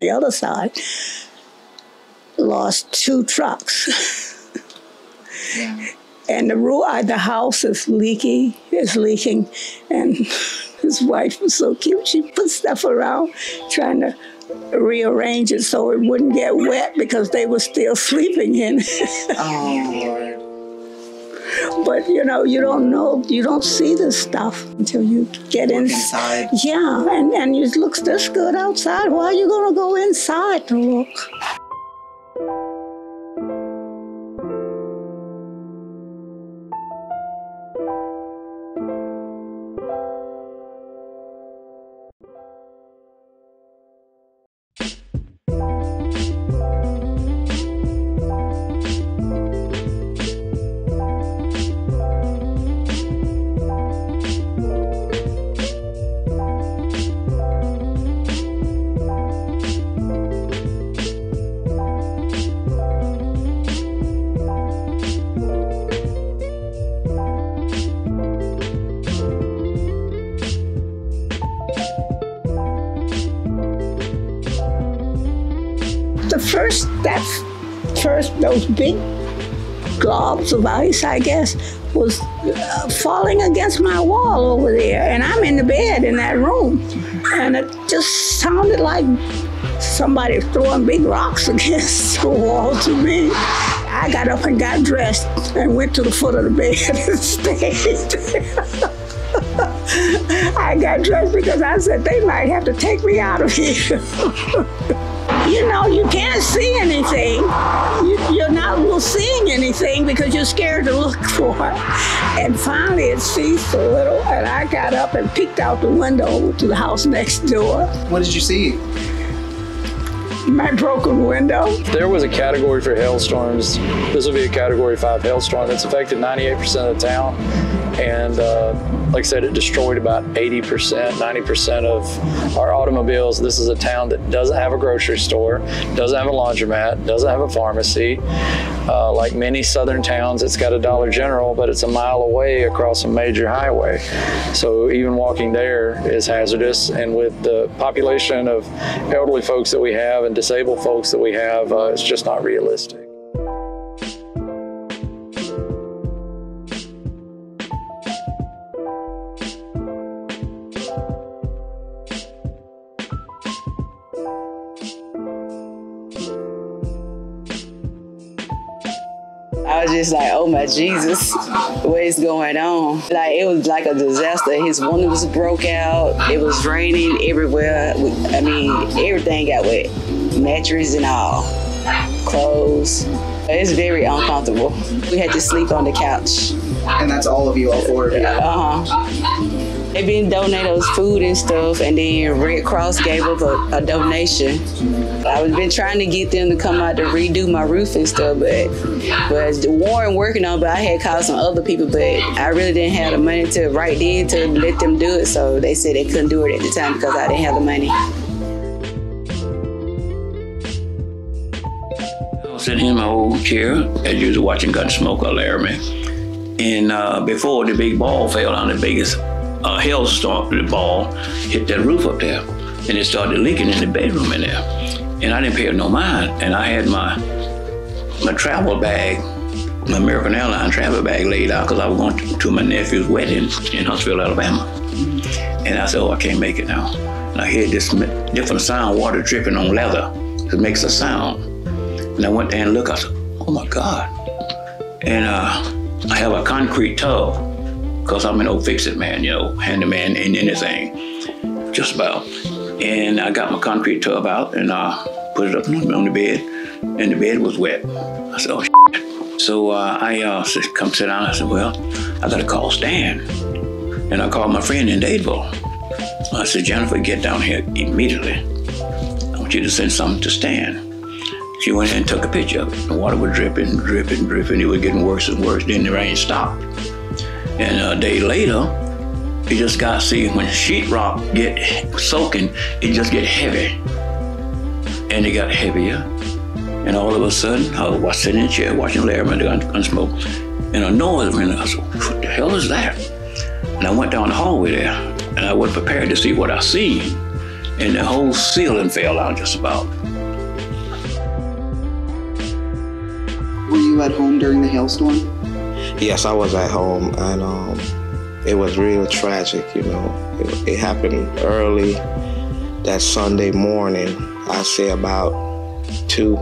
The other side lost 2 trucks. Yeah. And the house is leaking, and his wife was so cute. She put stuff around trying to rearrange it so it wouldn't get wet because they were still sleeping in it. Oh, Lord. But, you know, you don't see this stuff until you get inside. Yeah, and it looks this good outside. Why are you going to go inside to look? Those big globs of ice, I guess, was falling against my wall over there. And I'm in the bed in that room. And it just sounded like somebody throwing big rocks against the wall to me. I got up and got dressed and went to the foot of the bed and stayed. I got dressed because I said they might have to take me out of here. You know, you can't see anything. You're not seeing anything because you're scared to look for it. And finally it ceased a little, and I got up and peeked out the window to the house next door. What did you see? My broken window. There was a category for hailstorms. This will be a category 5 hailstorm. It's affected 98% of the town. And like I said, it destroyed about 80%, 90% of our automobiles. This is a town that doesn't have a grocery store, doesn't have a laundromat, doesn't have a pharmacy. Like many southern towns, it's got a Dollar General, but it's a mile away across a major highway. So even walking there is hazardous. And with the population of elderly folks that we have and disabled folks that we have, it's just not realistic. I was just like, oh my Jesus, what is going on? Like, it was like a disaster. His windows broke out. It was raining everywhere. I mean, everything got wet. Mattress and all. Clothes. It's very uncomfortable. We had to sleep on the couch. And that's all of you, all 4 of you? Uh-huh. They've been donating us food and stuff, and then Red Cross gave us a donation. I've been trying to get them to come out to redo my roof and stuff, but Warren working on it, but I had called some other people, but I really didn't have the money to right then to let them do it, so they said they couldn't do it at the time because I didn't have the money. I was sitting in my old chair as usual watching Gunsmoke or Laramie, and before the big ball fell down, the biggest hailstorm, the ball hit that roof up there, and it started leaking in the bedroom in there. And I didn't pay it no mind. And I had my travel bag, my American Airlines travel bag laid out because I was going to my nephew's wedding in Huntsville, Alabama. And I said, oh, I can't make it now. And I heard this different sound, water dripping on leather. It makes a sound. And I went there and looked, I said, oh my God. And I have a concrete tub because I'm an old fix-it man, you know, handyman in anything, just about. And I got my concrete tub out and I put it up on the bed, and the bed was wet. I said, oh, shit. So I said, come sit down. I said, well, I got to call Stan. And I called my friend in Dadeville. I said, Jennifer, get down here immediately. I want you to send something to Stan. She went in and took a picture of it. The water was dripping, dripping, dripping. It was getting worse and worse. Then the rain stopped. And a day later, you just got to see when sheetrock get soaking, it just get heavy. And it got heavier. And all of a sudden, I was sitting in the chair watching Laramie Gunsmoke, and a noise went. I said, what the hell is that? And I went down the hallway there, and I wasn't prepared to see what I seen. and the whole ceiling fell down just about. Were you at home during the hailstorm? Yes, I was at home, and it was real tragic, you know. It happened early that Sunday morning. I say about 2,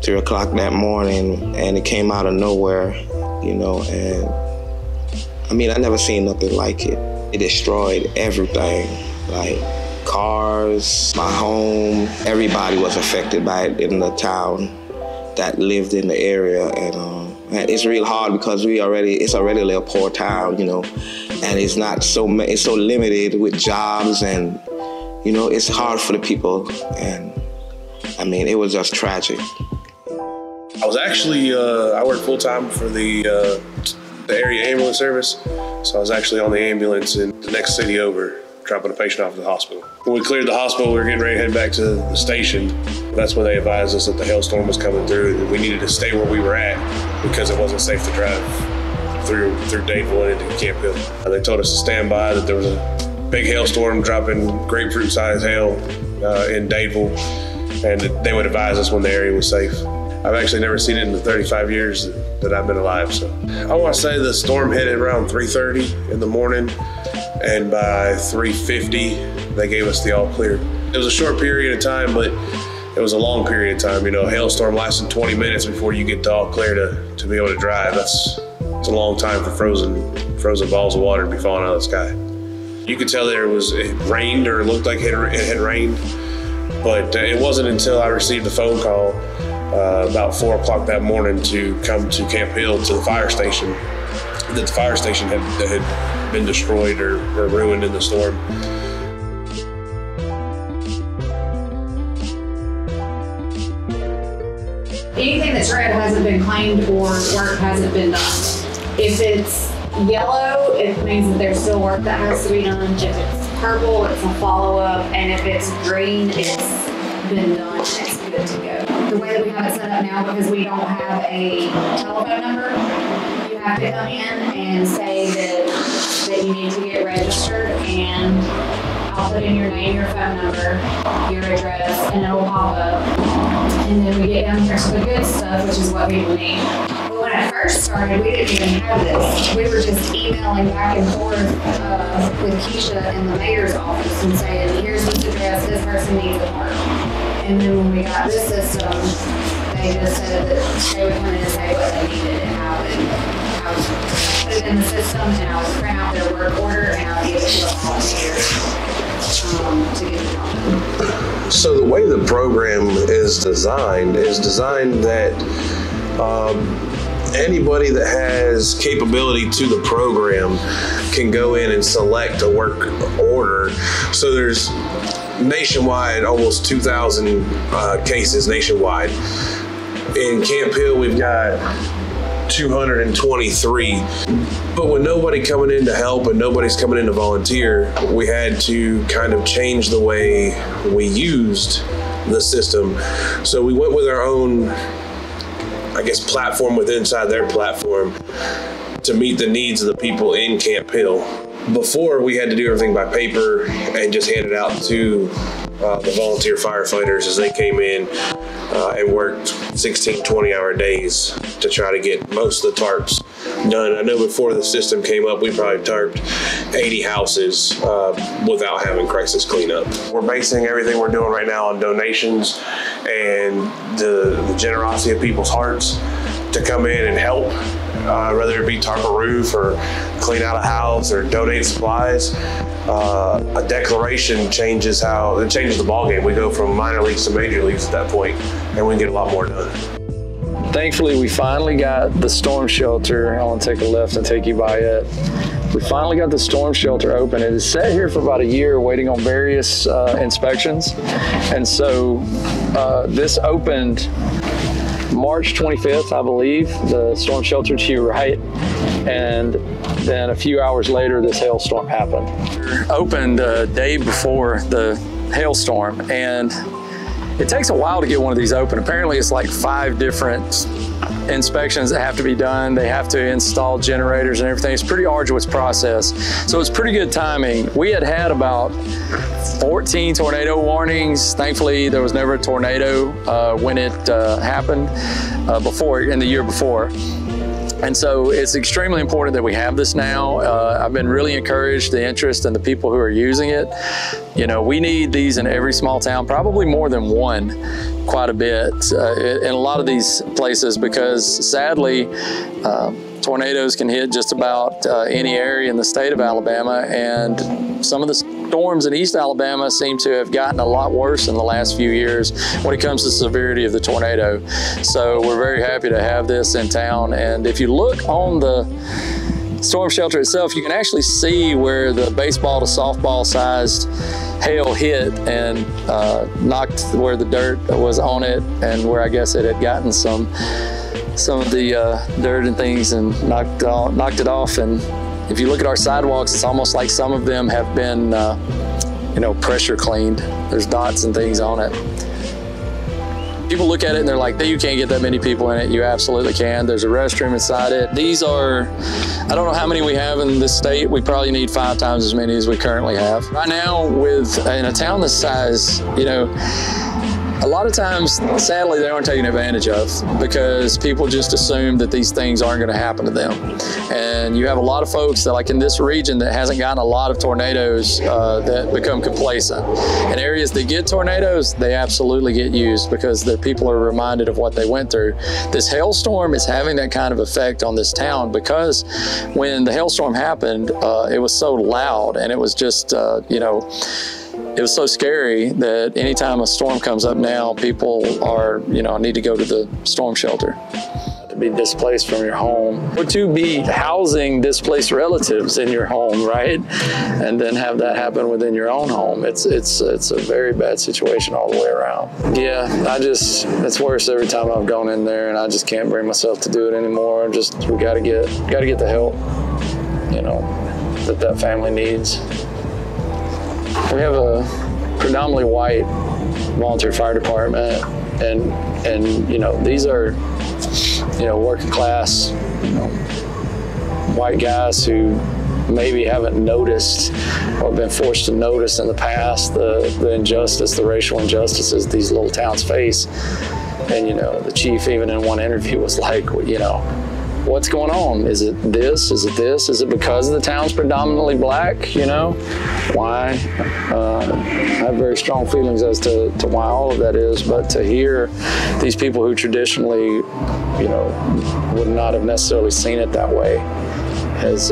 3 o'clock that morning, and it came out of nowhere, you know, and I mean, I never seen nothing like it. It destroyed everything, like cars, my home. Everybody was affected by it in the town that lived in the area, and it's real hard because it's already a little poor town, you know, and it's so limited with jobs, and you know, it's hard for the people, and I mean, it was just tragic. I was actually I worked full time for the area ambulance service, so I was actually on the ambulance in the next city over, dropping a patient off at the hospital. When we cleared the hospital, we were getting ready to head back to the station. That's when they advised us that the hailstorm was coming through, and we needed to stay where we were at because it wasn't safe to drive through Dadeville and into Camp Hill. They told us to stand by, that there was a big hailstorm dropping grapefruit-sized hail in Dadeville, and that they would advise us when the area was safe. I've actually never seen it in the 35 years that I've been alive. So I want to say the storm hit at around 3:30 in the morning, and by 3:50 they gave us the all clear. It was a short period of time, but it was a long period of time. You know, a hailstorm lasting 20 minutes before you get the all clear to be able to drive. It's a long time for frozen balls of water to be falling out of the sky. You could tell it rained, or it looked like it had rained, but it wasn't until I received the phone call about 4 o'clock that morning to come to Camp Hill to the fire station, that the fire station had been destroyed or ruined in the storm. Anything that's red hasn't been claimed or work hasn't been done. If it's yellow, it means that there's still work that has to be done. If it's purple, it's a follow-up, and if it's green, it's been done, it's good to go. The way that we have it set up now, because we don't have a telephone number, you have to come in and say that you need to get registered, and I'll put in your name, your phone number, your address, and it'll pop up. And then we get down here to the good stuff, which is what people need. But when I first started, we didn't even have this. We were just emailing back and forth with Keisha in the mayor's office and saying, here's this address, this person needs it work. And then when we got this system, they just said that they would come in and say what they needed and how I would put it in the system, and I would print out their work order, and I would give it to the volunteer to get the job done. So the way the program is designed that anybody that has capability to the program can go in and select a work order. So there's nationwide, almost 2,000 cases nationwide. In Camp Hill, we've got 223. But with nobody coming in to help and nobody's coming in to volunteer, we had to kind of change the way we used the system. So we went with our own, I guess, platform within inside their platform to meet the needs of the people in Camp Hill. Before, we had to do everything by paper and just hand it out to the volunteer firefighters as they came in and worked 16, 20-hour days to try to get most of the tarps done. I know before the system came up, we probably tarped 80 houses without having crisis cleanup. We're basing everything we're doing right now on donations and the generosity of people's hearts to come in and help, whether it be tarp a roof or clean out a house or donate supplies. A declaration changes the ballgame. We go from minor leagues to major leagues at that point, and we can get a lot more done. Thankfully, we finally got the storm shelter. I want to take a left and take you by it. We finally got the storm shelter open. It has sat here for about a year waiting on various inspections. And so this opened March 25th, I believe, the storm shelter to your right. And then a few hours later, this hailstorm happened. Opened a day before the hailstorm, and It takes a while to get one of these open. Apparently it's like 5 different inspections that have to be done. They have to install generators and everything. It's a pretty arduous process. So it's pretty good timing. We had about 14 tornado warnings. Thankfully, there was never a tornado when it happened in the year before. And so it's extremely important that we have this now. I've been really encouraged, the interest and the people who are using it. You know, we need these in every small town, probably more than one, quite a bit in a lot of these places, because sadly, tornadoes can hit just about any area in the state of Alabama, and some of the storms in East Alabama seem to have gotten a lot worse in the last few years when it comes to the severity of the tornado. So we're very happy to have this in town. And if you look on the storm shelter itself, you can actually see where the baseball to softball sized hail hit and knocked where the dirt was on it, and where I guess it had gotten some of the dirt and things and knocked it off. And if you look at our sidewalks, it's almost like some of them have been, you know, pressure cleaned. There's dots and things on it. People look at it and they're like, you can't get that many people in it. You absolutely can. There's a restroom inside it. These are, I don't know how many we have in this state. We probably need 5 times as many as we currently have. Right now, in a town this size, you know, a lot of times, sadly, they aren't taken advantage of because people just assume that these things aren't going to happen to them. And you have a lot of folks that, like in this region, that hasn't gotten a lot of tornadoes that become complacent. In areas that get tornadoes, they absolutely get used because the people are reminded of what they went through. This hailstorm is having that kind of effect on this town because when the hailstorm happened, it was so loud, and it was just, you know, it was so scary that anytime a storm comes up now, people are, you know, need to go to the storm shelter. To be displaced from your home, or to be housing displaced relatives in your home, right? And then have that happen within your own home. It's a very bad situation all the way around. Yeah, it's worse every time I've gone in there, and I just can't bring myself to do it anymore. We gotta get the help, you know, that family needs. We have a predominantly white volunteer fire department, and you know, these are, you know, working class, you know, white guys who maybe haven't noticed or been forced to notice in the past the injustice, the racial injustices these little towns face. And you know, the chief even in one interview was like, you know, what's going on? Is it this? Is it this? Is it because the town's predominantly black? You know, why? I have very strong feelings as to why all of that is, but to hear these people who traditionally, you know, would not have necessarily seen it that way has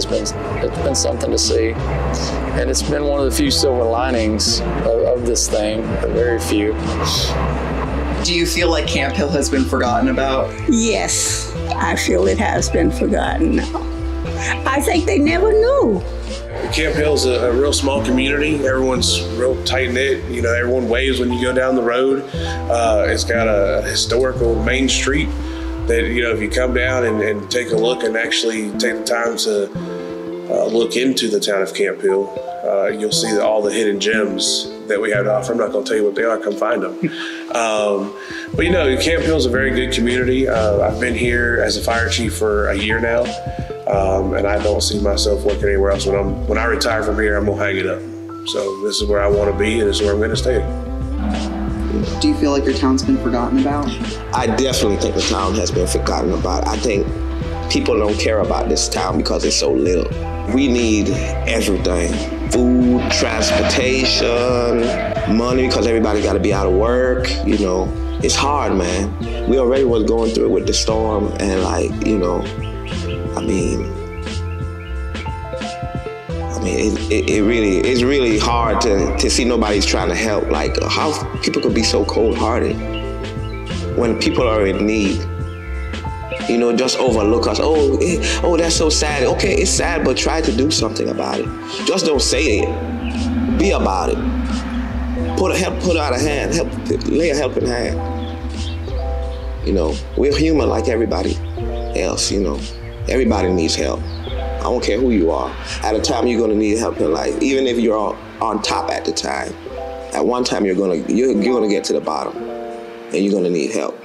been something to see. And it's been one of the few silver linings of this thing, very few. Do you feel like Camp Hill has been forgotten about? Yes, I feel it has been forgotten. I think they never knew. Camp Hill's a real small community. Everyone's real tight-knit. You know, everyone waves when you go down the road. It's got a historical main street that, you know, if you come down and take a look and actually take the time to look into the town of Camp Hill, you'll see all the hidden gems that we have to offer. I'm not going to tell you what they are. Come find them. But you know, Camp Hill is a very good community. I've been here as a fire chief for a year now, and I don't see myself working anywhere else. When I retire from here, I'm going to hang it up. So this is where I want to be, and this is where I'm going to stay. Do you feel like your town's been forgotten about? I definitely think the town has been forgotten about. I think people don't care about this town because it's so little. We need everything. Food, transportation, money, because everybody got to be out of work, you know. It's hard, man. We already was going through it with the storm, and like, you know, I mean, it's really hard to see nobody's trying to help. Like, how people could be so cold-hearted when people are in need. You know, just overlook us. Oh, that's so sad. Okay, it's sad, but try to do something about it. Just don't say it. Be about it. Put out a hand. Lay a helping hand. You know, we're human like everybody else. You know, everybody needs help. I don't care who you are. At a time, you're gonna need help in life, even if you're on top at the time. at one time you're gonna get to the bottom, and you're gonna need help.